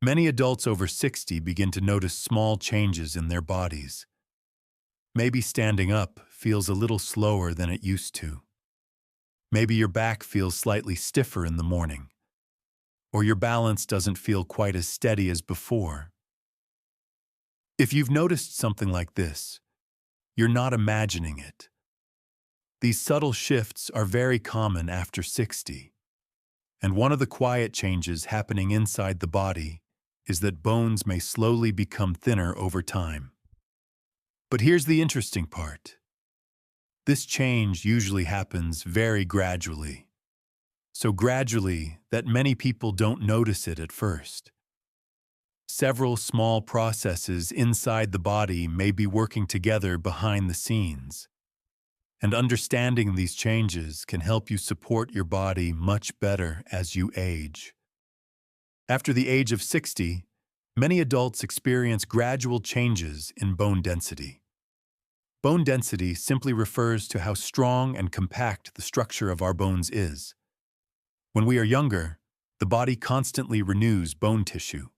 Many adults over 60 begin to notice small changes in their bodies. Maybe standing up feels a little slower than it used to. Maybe your back feels slightly stiffer in the morning, or your balance doesn't feel quite as steady as before. If you've noticed something like this, you're not imagining it. These subtle shifts are very common after 60, and one of the quiet changes happening inside the body is that bones may slowly become thinner over time. But here's the interesting part. This change usually happens very gradually. So gradually that many people don't notice it at first. Several small processes inside the body may be working together behind the scenes. And understanding these changes can help you support your body much better as you age. After the age of 60, many adults experience gradual changes in bone density. Bone density simply refers to how strong and compact the structure of our bones is. When we are younger, the body constantly renews bone tissue.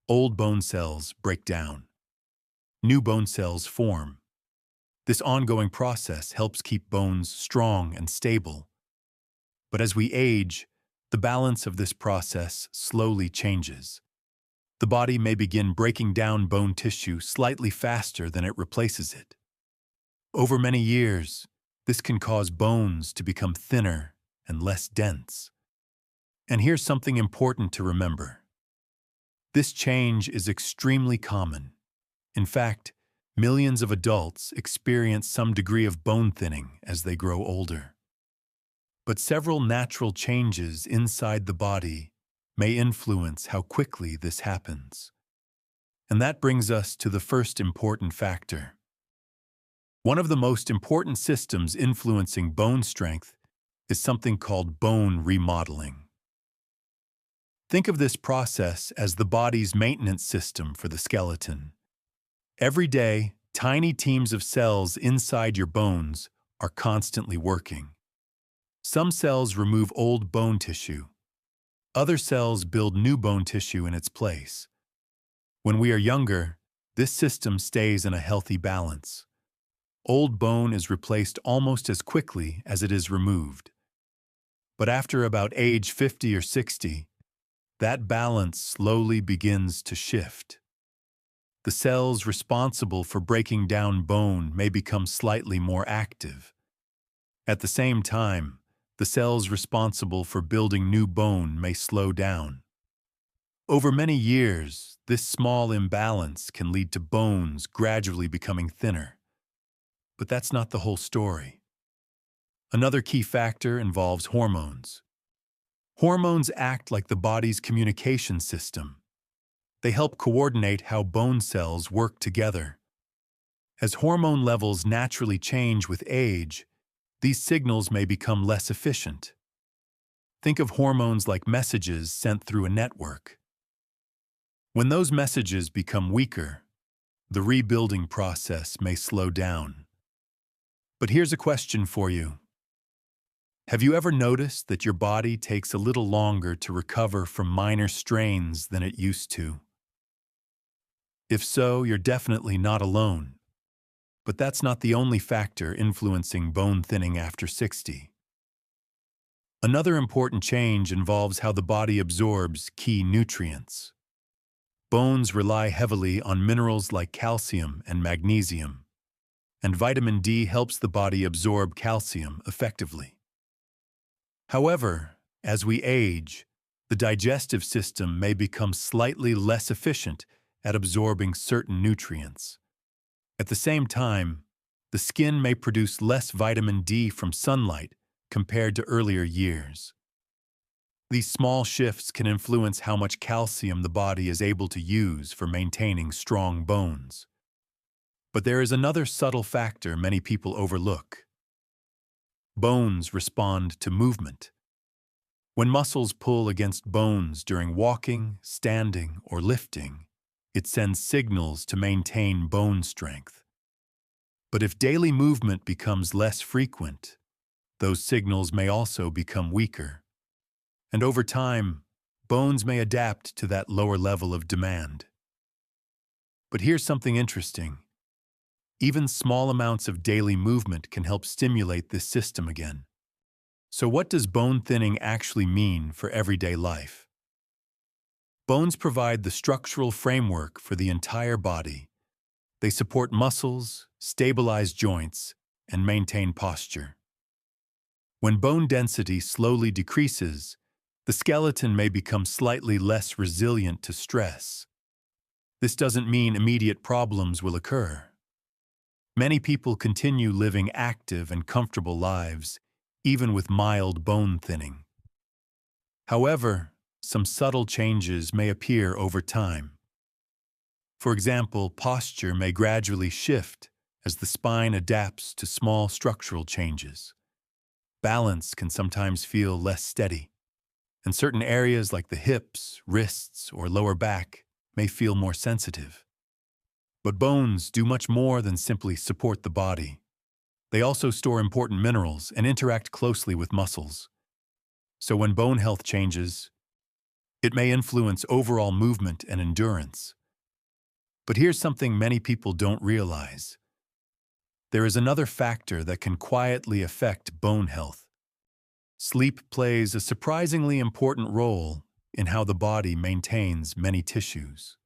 Old bone cells break down. New bone cells form. This ongoing process helps keep bones strong and stable. But as we age, the balance of this process slowly changes. The body may begin breaking down bone tissue slightly faster than it replaces it. Over many years, this can cause bones to become thinner and less dense. And here's something important to remember. This change is extremely common. In fact, millions of adults experience some degree of bone thinning as they grow older. But several natural changes inside the body may influence how quickly this happens. And that brings us to the first important factor. One of the most important systems influencing bone strength is something called bone remodeling. Think of this process as the body's maintenance system for the skeleton. Every day, tiny teams of cells inside your bones are constantly working. Some cells remove old bone tissue. Other cells build new bone tissue in its place. When we are younger, this system stays in a healthy balance. Old bone is replaced almost as quickly as it is removed. But after about age 50 or 60, that balance slowly begins to shift. The cells responsible for breaking down bone may become slightly more active. At the same time, the cells responsible for building new bone may slow down. Over many years, this small imbalance can lead to bones gradually becoming thinner. But that's not the whole story. Another key factor involves hormones. Hormones act like the body's communication system. They help coordinate how bone cells work together. As hormone levels naturally change with age, these signals may become less efficient. Think of hormones like messages sent through a network. When those messages become weaker, the rebuilding process may slow down. But here's a question for you. Have you ever noticed that your body takes a little longer to recover from minor strains than it used to? If so, you're definitely not alone. But that's not the only factor influencing bone thinning after 60. Another important change involves how the body absorbs key nutrients. Bones rely heavily on minerals like calcium and magnesium, and vitamin D helps the body absorb calcium effectively. However, as we age, the digestive system may become slightly less efficient at absorbing certain nutrients. At the same time, the skin may produce less vitamin D from sunlight compared to earlier years. These small shifts can influence how much calcium the body is able to use for maintaining strong bones. But there is another subtle factor many people overlook. Bones respond to movement. When muscles pull against bones during walking, standing, or lifting, it sends signals to maintain bone strength. But if daily movement becomes less frequent, those signals may also become weaker. And over time, bones may adapt to that lower level of demand. But here's something interesting. Even small amounts of daily movement can help stimulate this system again. So what does bone thinning actually mean for everyday life? Bones provide the structural framework for the entire body. They support muscles, stabilize joints, and maintain posture. When bone density slowly decreases, the skeleton may become slightly less resilient to stress. This doesn't mean immediate problems will occur. Many people continue living active and comfortable lives, even with mild bone thinning. However, some subtle changes may appear over time. For example, posture may gradually shift as the spine adapts to small structural changes. Balance can sometimes feel less steady, and certain areas like the hips, wrists, or lower back may feel more sensitive. But bones do much more than simply support the body. They also store important minerals and interact closely with muscles. So when bone health changes, it may influence overall movement and endurance. But here's something many people don't realize. There is another factor that can quietly affect bone health. Sleep plays a surprisingly important role in how the body maintains many tissues.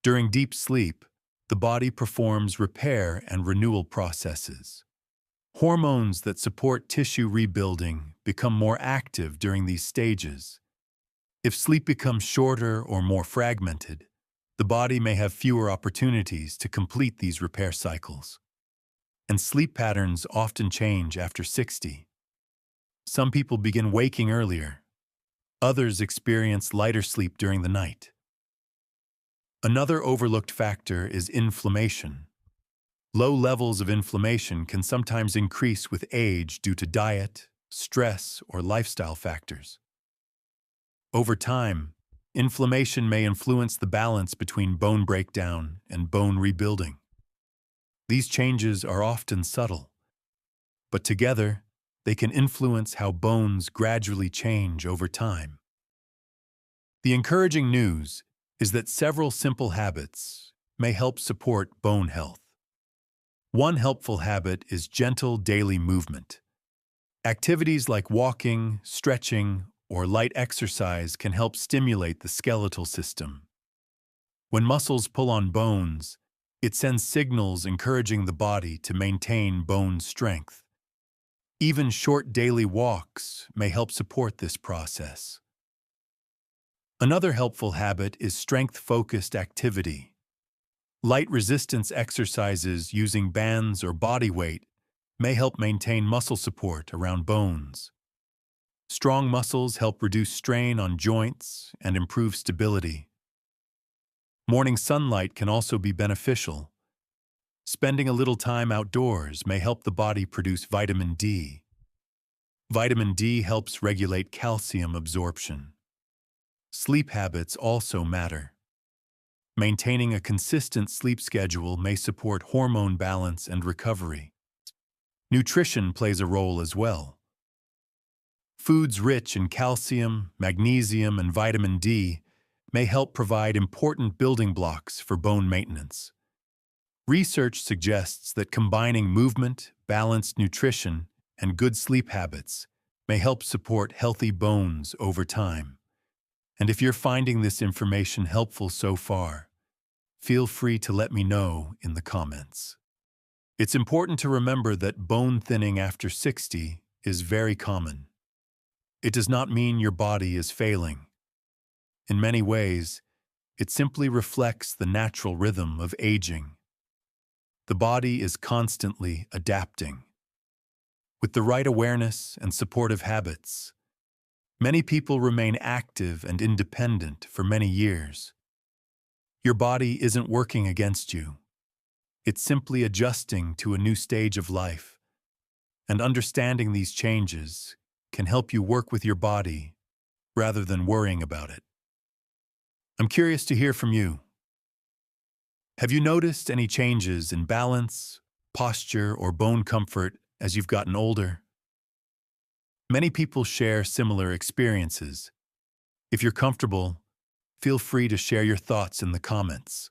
During deep sleep, the body performs repair and renewal processes. Hormones that support tissue rebuilding become more active during these stages. If sleep becomes shorter or more fragmented, the body may have fewer opportunities to complete these repair cycles. And sleep patterns often change after 60. Some people begin waking earlier. Others experience lighter sleep during the night. Another overlooked factor is inflammation. Low levels of inflammation can sometimes increase with age due to diet, stress, or lifestyle factors. Over time, inflammation may influence the balance between bone breakdown and bone rebuilding. These changes are often subtle, but together, they can influence how bones gradually change over time. The encouraging news is that several simple habits may help support bone health. One helpful habit is gentle daily movement. Activities like walking, stretching, or light exercise can help stimulate the skeletal system. When muscles pull on bones, it sends signals encouraging the body to maintain bone strength. Even short daily walks may help support this process. Another helpful habit is strength-focused activity. Light resistance exercises using bands or body weight may help maintain muscle support around bones. Strong muscles help reduce strain on joints and improve stability. Morning sunlight can also be beneficial. Spending a little time outdoors may help the body produce vitamin D. Vitamin D helps regulate calcium absorption. Sleep habits also matter. Maintaining a consistent sleep schedule may support hormone balance and recovery. Nutrition plays a role as well. Foods rich in calcium, magnesium, and vitamin D may help provide important building blocks for bone maintenance. Research suggests that combining movement, balanced nutrition, and good sleep habits may help support healthy bones over time. And if you're finding this information helpful so far, feel free to let me know in the comments. It's important to remember that bone thinning after 60 is very common. It does not mean your body is failing. In many ways, it simply reflects the natural rhythm of aging. The body is constantly adapting. With the right awareness and supportive habits, many people remain active and independent for many years. Your body isn't working against you. It's simply adjusting to a new stage of life. And understanding these changes can help you work with your body rather than worrying about it. I'm curious to hear from you. Have you noticed any changes in balance, posture, or bone comfort as you've gotten older? Many people share similar experiences, If you're comfortable, feel free to share your thoughts in the comments.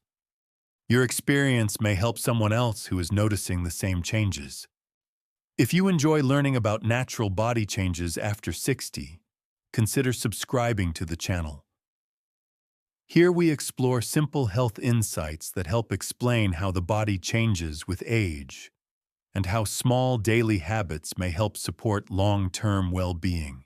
Your experience may help someone else who is noticing the same changes. If you enjoy learning about natural body changes after 60, consider subscribing to the channel. Here we explore simple health insights that help explain how the body changes with age and how small daily habits may help support long-term well-being.